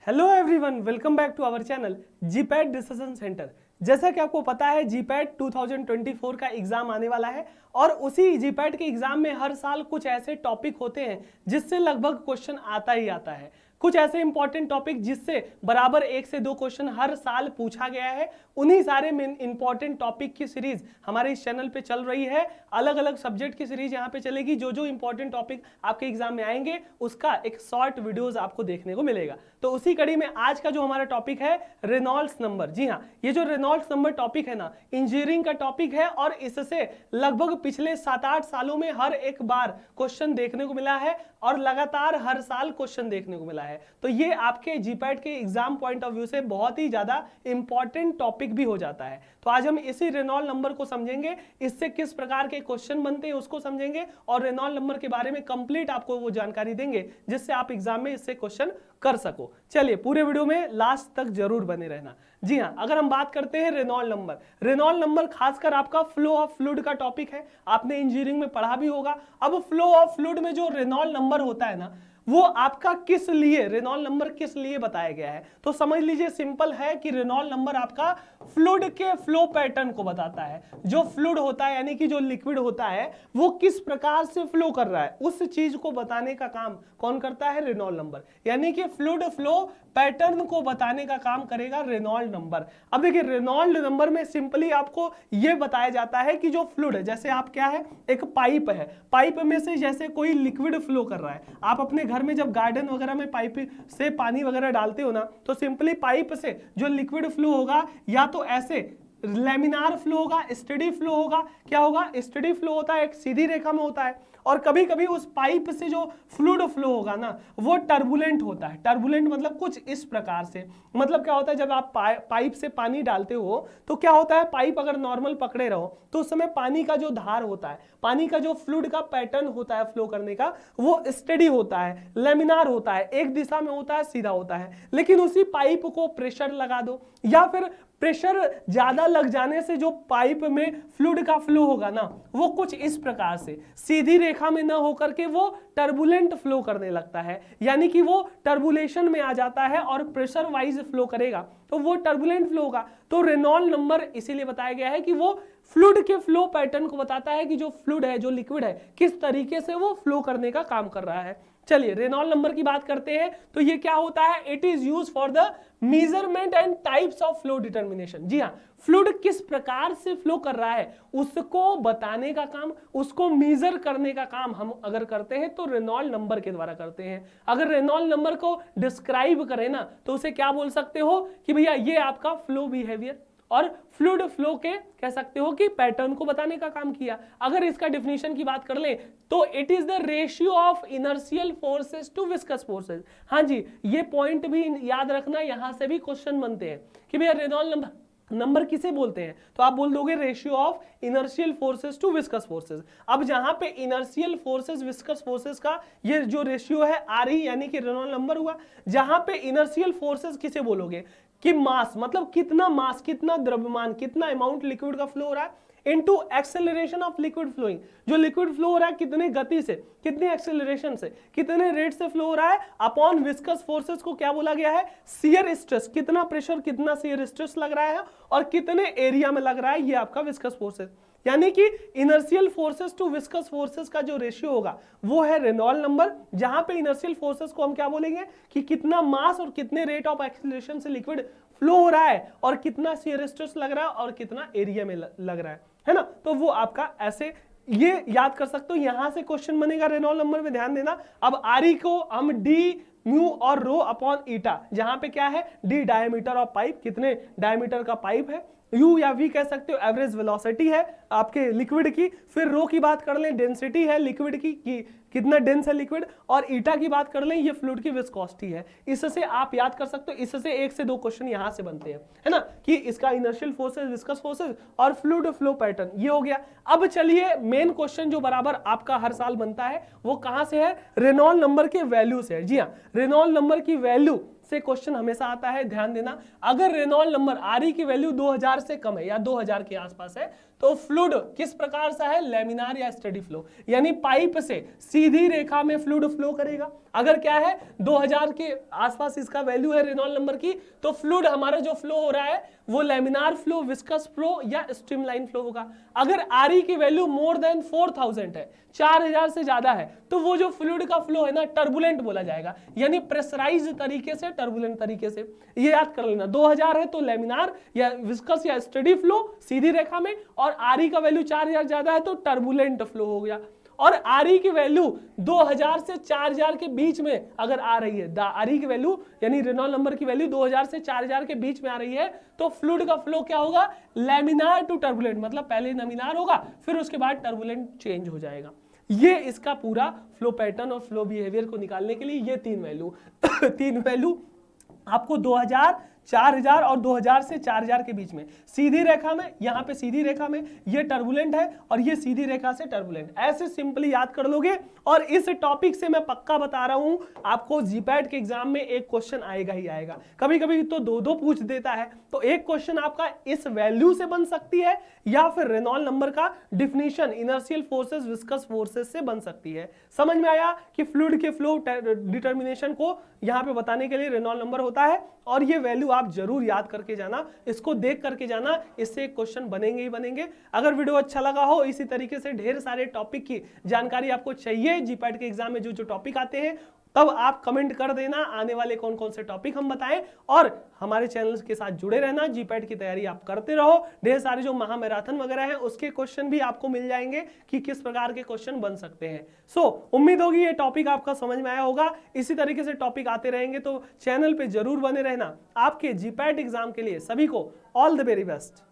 Hello everyone, welcome back to our channel GPAT discussion centre. जैसा कि आपको पता है जीपैट 2024 का एग्जाम आने वाला है और उसी जीपैट के एग्जाम में हर साल कुछ ऐसे टॉपिक होते हैं जिससे लगभग क्वेश्चन आता ही आता है। कुछ ऐसे इंपॉर्टेंट टॉपिक जिससे बराबर 1 से 2 क्वेश्चन हर साल पूछा गया है। उन्हीं सारे इंपॉर्टेंट टॉपिक की सीरीज हमारे इस चैनल पे चल रही है। अलग अलग सब्जेक्ट की सीरीज यहाँ पे चलेगी। जो जो इंपॉर्टेंट टॉपिक आपके एग्जाम में आएंगे उसका एक शॉर्ट वीडियोस आपको देखने को मिलेगा। तो उसी कड़ी में आज का जो हमारा टॉपिक है रेनॉल्ड्स नंबर। जी हाँ, ये जो रेनॉल्ड्स नंबर टॉपिक है ना, इंजीनियरिंग का टॉपिक है और इससे लगभग पिछले 7-8 सालों में हर एक बार क्वेश्चन देखने को मिला है और लगातार हर साल क्वेश्चन देखने को मिला है। तो ये आपके जीपैट के एग्जाम पॉइंट ऑफ व्यू से बहुत ही ज्यादा इंपॉर्टेंट टॉपिक भी हो जाता है। तो आज हम इसी रेनॉल्ड नंबर को समझेंगे, इससे किस प्रकार के क्वेश्चन बनते हैं उसको समझेंगे और रेनॉल्ड नंबर के बारे में कंप्लीट आपको वो जानकारी देंगे जिससे आप एग्जाम में इससे क्वेश्चन कर सको। चलिए पूरे वीडियो में लास्ट तक जरूर बने रहना। जी हाँ, अगर हम बात करते हैं रेनॉल्ड नंबर खासकर आपका फ्लो ऑफ फ्लूइड का टॉपिक है। आपने इंजीनियरिंग में पढ़ा भी होगा। अब फ्लो ऑफ फ्लूइड में जो रेनॉल्ड नंबर होता है ना, वो आपका किस लिए, रेनॉल्ड नंबर किस लिए बताया गया है, तो समझ लीजिए सिंपल है कि रेनॉल्ड नंबर आपका फ्लूइड के फ्लो पैटर्न को बताता है। जो फ्लूइड होता है यानी कि जो लिक्विड होता है वो किस प्रकार से फ्लो कर रहा है उस चीज को बताने का काम कौन करता है, रेनॉल्ड नंबर। यानी कि फ्लूइड फ्लो पैटर्न को बताने का काम करेगा रेनॉल्ड नंबर। अब देखिए रेनॉल्ड नंबर में सिंपली आपको यह बताया जाता है कि जो फ्लूइड है, जैसे आप क्या है, एक पाइप है, पाइप में से जैसे कोई लिक्विड फ्लो कर रहा है। आप अपने घर में जब गार्डन वगैरह में पाइप से पानी वगैरह डालते हो ना, तो सिंपली पाइप से जो लिक्विड फ्लो होगा या तो ऐसे लेमिनार फ्लो होगा, स्टेडी फ्लो होगा। क्या होगा, स्टेडी फ्लो होता है, एक सीधी रेखा में होता है। और कभी कभी उस पाइप से जो फ्लूइड फ्लो होगा ना वो टर्बुलेंट होता है। टर्बुलेंट मतलब कुछ इस प्रकार से, मतलब क्या होता है, जब आप पाइप से पानी डालते हो तो क्या होता है, पाइप अगर नॉर्मल पकड़े रहो तो उस समय पानी का जो धार होता है, पानी का जो फ्लूइड का पैटर्न होता है फ्लो करने का, वो स्टेडी होता है, लेमिनार होता है, एक दिशा में होता है, सीधा होता है। लेकिन उसी पाइप को प्रेशर लगा दो या फिर प्रेशर ज्यादा लग जाने से जो पाइप में फ्लूइड का फ्लो होगा ना वो कुछ इस प्रकार से सीधी रेखा में ना होकर के वो टर्बुलेंट फ्लो करने लगता है। यानी कि वो टर्बुलेशन में आ जाता है और प्रेशर वाइज फ्लो करेगा तो वो टर्बुलेंट फ्लो होगा। तो रेनॉल्ड नंबर इसीलिए बताया गया है कि वो फ्लूइड के फ्लो पैटर्न को बताता है कि जो फ्लूइड है, जो लिक्विड है, किस तरीके से वो फ्लो करने का काम कर रहा है। चलिए रेनॉल्ड नंबर की बात करते हैं। तो ये क्या होता है, it is used for the measurement and types of flow determination. जी हाँ, फ्लूइड किस प्रकार से फ्लो कर रहा है उसको बताने का काम, उसको मेजर करने का काम हम अगर करते हैं तो रेनॉल्ड नंबर के द्वारा करते हैं। अगर रेनॉल्ड नंबर को डिस्क्राइब करें ना तो उसे क्या बोल सकते हो कि भैया ये आपका फ्लो बिहेवियर और फ्लूइड फ्लो के कह सकते हो कि पैटर्न को बताने का काम किया। अगर इसका डिफिनीशन की बात कर लें तो it is the ratio of inertial forces to viscous forces. हाँ जी, ये पॉइंट भी याद रखना, यहां से भी क्वेश्चन बनते हैं कि भैया रेनॉल्ड नंबर किसे बोलते हैं, तो आप बोल दोगे ratio of inertial forces to viscous forces. अब जहां पे इनर्शियल फोर्सेस विस्कस फोर्सेस का ये जो रेशियो है RE यानी कि रेनॉल्ड नंबर हुआ। जहां पे इनर्शियल फोर्सेस किसे बोलोगे कि मास, मतलब कितना मास, कितना द्रव्यमान, कितना अमाउंट लिक्विड का फ्लो हो रहा है, into acceleration of liquid flowing. जो लिक्विड फ्लो हो रहा है कितने गति से, कितने एक्सेलरेशन से, कितने रेट से फ्लो हो रहा है, अपॉन विस्कस फोर्सेस को क्या बोला गया है, शियर स्ट्रेस, कितना प्रेशर, कितना शियर स्ट्रेस लग रहा है और कितने एरिया में लग रहा है, ये आपका विस्कस फोर्सेस। यानी कि inertial forces to viscous forces का जो रेशियो होगा वो है रेनॉल्ड नंबर। जहां पे इनर्शियल फोर्सेस को हम क्या बोलेंगे कि कितना मास और कितने रेट ऑफ एक्सेलरेशन से लिक्विड फ्लो हो रहा है और कितना शियर स्ट्रेस लग रहा है और कितना एरिया में लग रहा है ना। तो वो आपका ऐसे ये याद कर सकते हो। यहां से क्वेश्चन बनेगा रेनॉल्ड नंबर में, ध्यान देना। अब RE को हम D म्यू और रो अपॉन ईटा, जहां पे क्या है D डायमीटर ऑफ पाइप, कितने डायमीटर का पाइप है, U या V कह सकते हो एवरेज वेलोसिटी है आपके लिक्विड की, फिर रो की बात कर लें डेंसिटी है लिक्विड की कि कितना डेंस है लिक्विड, और ईटा की बात कर लें ये फ्लूइड की विस्कोसिटी है। इससे आप याद कर सकते हो, इससे 1 से 2 क्वेश्चन यहां से बनते हैं, है ना, कि इसका इनर्शियल फोर्सेस, विस्कस फोर्सेस और फ्लूइड फ्लो पैटर्न, ये हो गया। अब चलिए मेन क्वेश्चन जो बराबर आपका हर साल बनता है वो कहां से है, रेनॉल्ड नंबर के वैल्यू से है। जी हाँ, रेनॉल्ड नंबर की वैल्यू से क्वेश्चन हमेशा आता है। ध्यान देना, अगर रेनॉल्ड नंबर RE की वैल्यू 2000 से कम है या 2000 के आसपास है तो फ्लूइड किस प्रकार सा है, लेमिनार या स्टेडी फ्लो, यानी पाइप से सीधी रेखा में फ्लूइड फ्लो करेगा। अगर क्या है 2000 के आसपास इसका वैल्यू है रेनॉल्ट नंबर की, तो फ्लूइड हमारा जो फ्लो हो रहा है वो लेमिनार फ्लो, विस्कस फ्लो या स्ट्रीमलाइन फ्लो होगा। अगर आरई की वैल्यू मोर देन 4000 है, 4000 से ज्यादा है, तो वो जो फ्लूइड का फ्लो है ना टर्बुलेंट बोला जाएगा, यानी प्रेशराइज्ड तरीके से, टर्बुलेंट तरीके से। ये याद कर लेना, 2000 है तो लेमिनार या विस्कस या स्टेडी फ्लो सीधी रेखा में, और आरई का वैल्यू 4000 ज्यादा है तो टर्बुलेंट फ्लो हो गया। और आरई की वैल्यू 2000 से 4000 के बीच में अगर आ रही है, आरई की वैल्यू यानी रेनॉल्ट नंबर की वैल्यू 2000 से 4000 के बीच में आ रही है, तो फ्लूइड का फ्लो क्या होगा, लेमिनार टू टर्बुलेंट, मतलब पहले लेमिनार होगा फिर उसके बाद टर्बुलेंट चेंज हो जाएगा। ये इसका पूरा फ्लो पैटर्न और फ्लो बिहेवियर को निकालने के लिए ये तीन वैल्यू आपको 2000, 4000 और 2000 से 4000 के बीच में सीधी रेखा में, यहाँ पे सीधी रेखा में ये टर्बुलेंट है और ये सीधी रेखा से टर्बुलेंट, ऐसे सिंपली याद कर लोगे। और इस टॉपिक से मैं पक्का बता रहा हूं आपको जीपैट के एग्जाम में एक क्वेश्चन आएगा ही आएगा, कभी कभी तो दो पूछ देता है, तो एक क्वेश्चन आपका इस वैल्यू से बन सकती है या फिर रेनॉल्ट नंबर का definition inertial forces viscous forces से बन सकती है। समझ में आया कि फ्लूइड के फ्लो डिटर्मिनेशन को यहाँ पे बताने के लिए रेनॉल्ट नंबर होता है, और ये वैल्यू आप जरूर याद करके जाना, इसको देख करके जाना, इससे क्वेश्चन बनेंगे ही बनेंगे। अगर वीडियो अच्छा लगा हो, इसी तरीके से ढेर सारे टॉपिक की जानकारी आपको चाहिए जीपैट के एग्जाम में जो टॉपिक आते हैं, तब आप कमेंट कर देना आने वाले कौन कौन से टॉपिक हम बताएं, और हमारे चैनल के साथ जुड़े रहना। जीपैट की तैयारी आप करते रहो, ढेर सारे जो महामैराथन वगैरह है उसके क्वेश्चन भी आपको मिल जाएंगे कि किस प्रकार के क्वेश्चन बन सकते हैं। उम्मीद होगी ये टॉपिक आपका समझ में आया होगा। इसी तरीके से टॉपिक आते रहेंगे तो चैनल पे जरूर बने रहना। आपके जीपैट एग्जाम के लिए सभी को ऑल द वेरी बेस्ट।